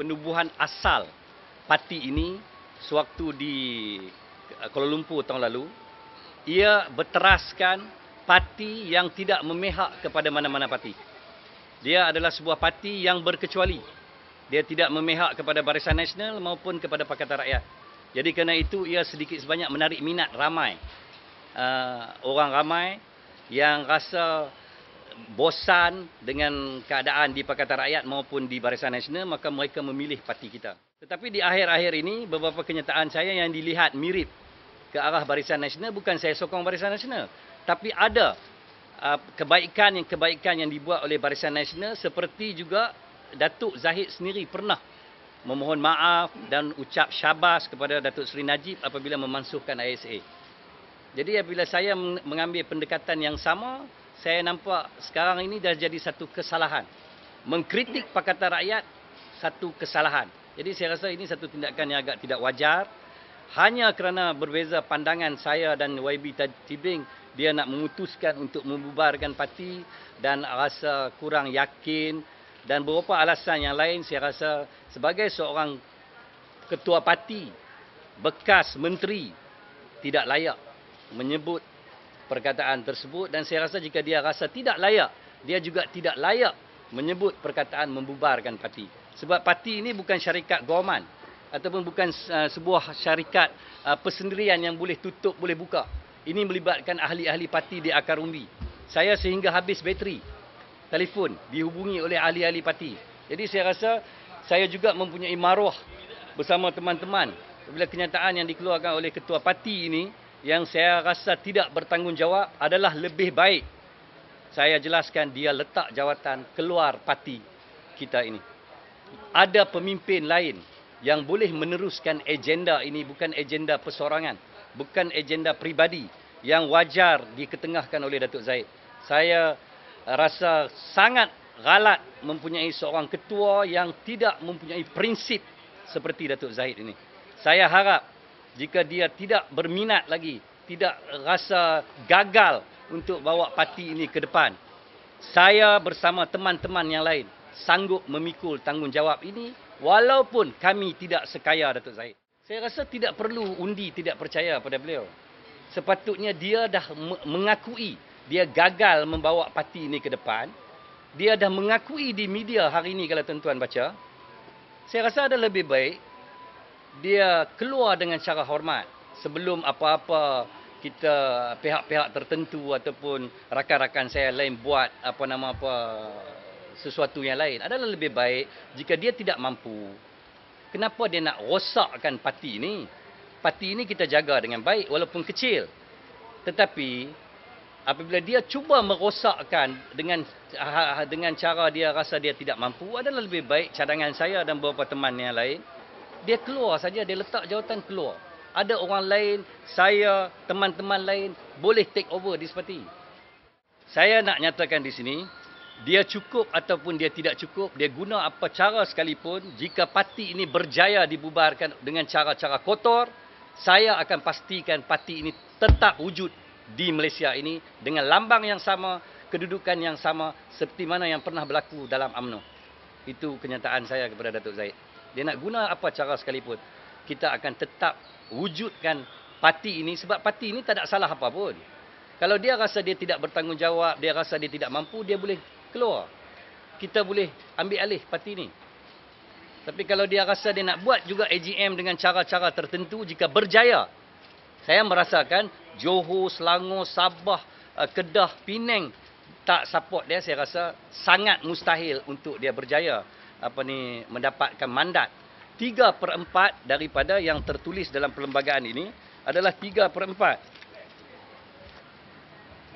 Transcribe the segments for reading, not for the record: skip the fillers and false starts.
penubuhan asal parti ini sewaktu di Kuala Lumpur tahun lalu, ia berteraskan parti yang tidak memihak kepada mana-mana parti. Dia adalah sebuah parti yang berkecuali. Dia tidak memihak kepada Barisan Nasional maupun kepada Pakatan Rakyat. Jadi kerana itu ia sedikit sebanyak menarik minat ramai. Orang ramai yang rasa bosan dengan keadaan di Pakatan Rakyat maupun di Barisan Nasional, maka mereka memilih parti kita. Tetapi di akhir-akhir ini, beberapa kenyataan saya yang dilihat mirip ke arah Barisan Nasional, bukan saya sokong Barisan Nasional, tapi ada kebaikan yang dibuat oleh Barisan Nasional, seperti juga Datuk Zahid sendiri pernah memohon maaf dan ucap syabas kepada Datuk Seri Najib apabila memansuhkan ISA. Jadi apabila saya mengambil pendekatan yang sama, saya nampak sekarang ini dah jadi satu kesalahan. Mengkritik Pakatan Rakyat satu kesalahan. Jadi saya rasa ini satu tindakan yang agak tidak wajar. Hanya kerana berbeza pandangan saya dan YB Tibing, dia nak memutuskan untuk membubarkan parti dan rasa kurang yakin dan beberapa alasan yang lain. Saya rasa sebagai seorang ketua parti, bekas menteri, tidak layak menyebut perkataan tersebut, dan saya rasa jika dia rasa tidak layak, dia juga tidak layak menyebut perkataan membubarkan parti. Sebab parti ini bukan syarikat government ataupun bukan sebuah syarikat persendirian yang boleh tutup, boleh buka. Ini melibatkan ahli-ahli parti di akar umbi. Saya sehingga habis bateri telefon dihubungi oleh ahli-ahli parti. Jadi saya rasa saya juga mempunyai maruah bersama teman-teman bila kenyataan yang dikeluarkan oleh ketua parti ini yang saya rasa tidak bertanggungjawab adalah lebih baik saya jelaskan dia letak jawatan keluar parti kita ini. Ada pemimpin lain yang boleh meneruskan agenda ini, bukan agenda persorangan, bukan agenda pribadi yang wajar diketengahkan oleh Datuk Zahid. Saya rasa sangat galat mempunyai seorang ketua yang tidak mempunyai prinsip seperti Datuk Zahid ini. Saya harap jika dia tidak berminat lagi, tidak rasa gagal untuk bawa parti ini ke depan, saya bersama teman-teman yang lain sanggup memikul tanggungjawab ini walaupun kami tidak sekaya Datuk Zahid. Saya rasa tidak perlu undi tidak percaya pada beliau. Sepatutnya dia dah mengakui dia gagal membawa parti ini ke depan. Dia dah mengakui di media hari ini kalau tuan-tuan baca. Saya rasa ada lebih baik dia keluar dengan cara hormat sebelum apa-apa kita pihak-pihak tertentu ataupun rakan-rakan saya lain buat sesuatu yang lain. Adalah lebih baik jika dia tidak mampu. Kenapa dia nak rosakkan parti ini? Parti ini kita jaga dengan baik walaupun kecil. Tetapi apabila dia cuba merosakkan dengan cara dia rasa dia tidak mampu, adalah lebih baik cadangan saya dan beberapa teman yang lain, dia keluar saja, dia letak jawatan keluar. Ada orang lain, saya, teman-teman lain boleh take over this party. Saya nak nyatakan di sini, dia cukup ataupun dia tidak cukup, dia guna apa cara sekalipun, jika parti ini berjaya dibubarkan dengan cara-cara kotor, saya akan pastikan parti ini tetap wujud di Malaysia ini dengan lambang yang sama, kedudukan yang sama seperti mana yang pernah berlaku dalam UMNO. Itu kenyataan saya kepada Datuk Zahid. Dia nak guna apa cara sekalipun, kita akan tetap wujudkan parti ini sebab parti ini tak ada salah apa pun. Kalau dia rasa dia tidak bertanggungjawab, dia rasa dia tidak mampu, dia boleh keluar. Kita boleh ambil alih parti ini. Tapi kalau dia rasa dia nak buat juga AGM dengan cara-cara tertentu, jika berjaya, saya merasakan Johor, Selangor, Sabah, Kedah, Penang tak support dia. Saya rasa sangat mustahil untuk dia berjaya mendapatkan mandat. 3/4 daripada yang tertulis dalam perlembagaan ini adalah 3/4.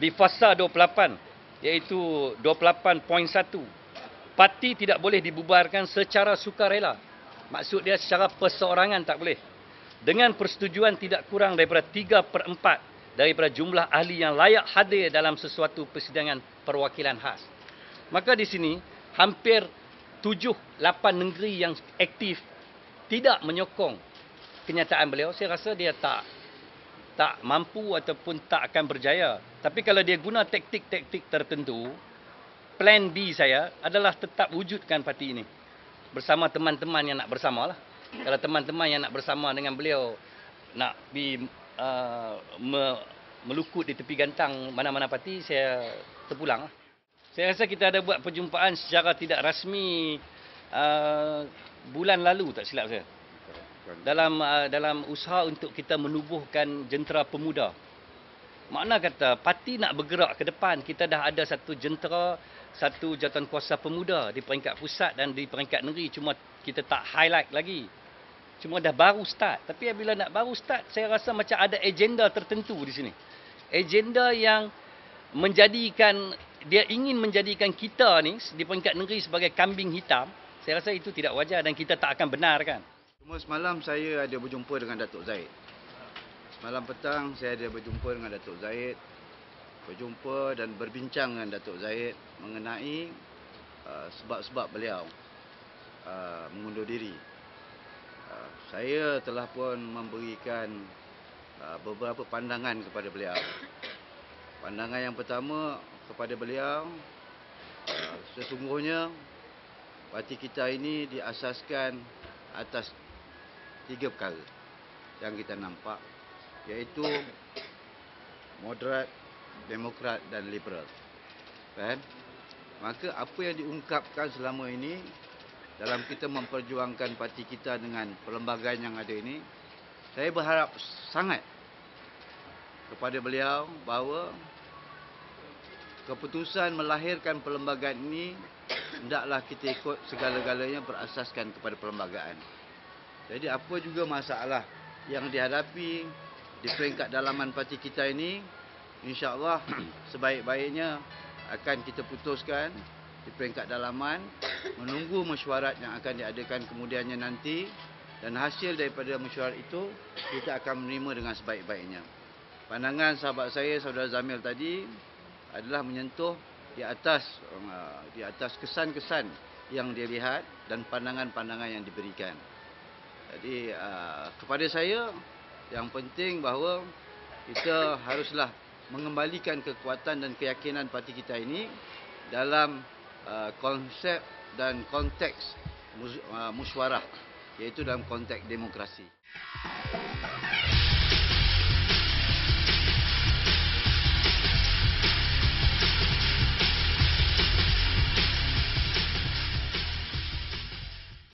Di fasa 28, iaitu 28.1, parti tidak boleh dibubarkan secara sukarela. Maksud dia secara perseorangan tak boleh. Dengan persetujuan tidak kurang daripada 3/4 daripada jumlah ahli yang layak hadir dalam sesuatu persidangan perwakilan khas. Maka di sini hampir 7-8 negeri yang aktif tidak menyokong kenyataan beliau. Saya rasa dia tak mampu ataupun tak akan berjaya. Tapi kalau dia guna taktik-taktik tertentu, plan B saya adalah tetap wujudkan parti ini. bersama teman-teman yang nak bersama lah. Kalau teman-teman yang nak bersama dengan beliau nak pergi melukut di tepi gantang mana-mana parti, saya terpulang lah. Saya rasa kita ada buat perjumpaan secara tidak rasmi bulan lalu, tak silap saya. Dalam usaha untuk kita menubuhkan jentera pemuda. Makna kata parti nak bergerak ke depan, kita dah ada satu jentera, satu jawatankuasa pemuda di peringkat pusat dan di peringkat negeri, cuma kita tak highlight lagi. Cuma dah baru start. Tapi bila nak baru start, saya rasa macam ada agenda tertentu di sini. Agenda yang dia ingin menjadikan kita ni di peringkat negeri sebagai kambing hitam. Saya rasa itu tidak wajar dan kita tak akan benarkan. Cuma semalam saya ada berjumpa dengan Datuk Zahid. Semalam petang saya ada berjumpa dengan Datuk Zahid. Berjumpa dan berbincang dengan Datuk Zahid mengenai sebab-sebab beliau mengundur diri. Saya telah pun memberikan beberapa pandangan kepada beliau. Pandangan yang pertama kepada beliau, sesungguhnya parti kita ini diasaskan atas 3 perkara yang kita nampak, iaitu moderat, demokrat dan liberal. Kan? Maka apa yang diungkapkan selama ini dalam kita memperjuangkan parti kita dengan perlembagaan yang ada ini, saya berharap sangat kepada beliau bahawa keputusan melahirkan perlembagaan ini hendaklah kita ikut segala-galanya berasaskan kepada perlembagaan. Jadi apa juga masalah yang dihadapi di peringkat dalaman parti kita ini, insya-Allah sebaik-baiknya akan kita putuskan di peringkat dalaman, menunggu mesyuarat yang akan diadakan kemudiannya nanti, dan hasil daripada mesyuarat itu kita akan menerima dengan sebaik-baiknya. Pandangan sahabat saya, Saudara Zamil tadi adalah menyentuh di atas kesan-kesan yang dia lihat dan pandangan-pandangan yang diberikan. Jadi kepada saya yang penting bahawa kita haruslah mengembalikan kekuatan dan keyakinan parti kita ini dalam konsep dan konteks musyawarah, iaitu dalam konteks demokrasi.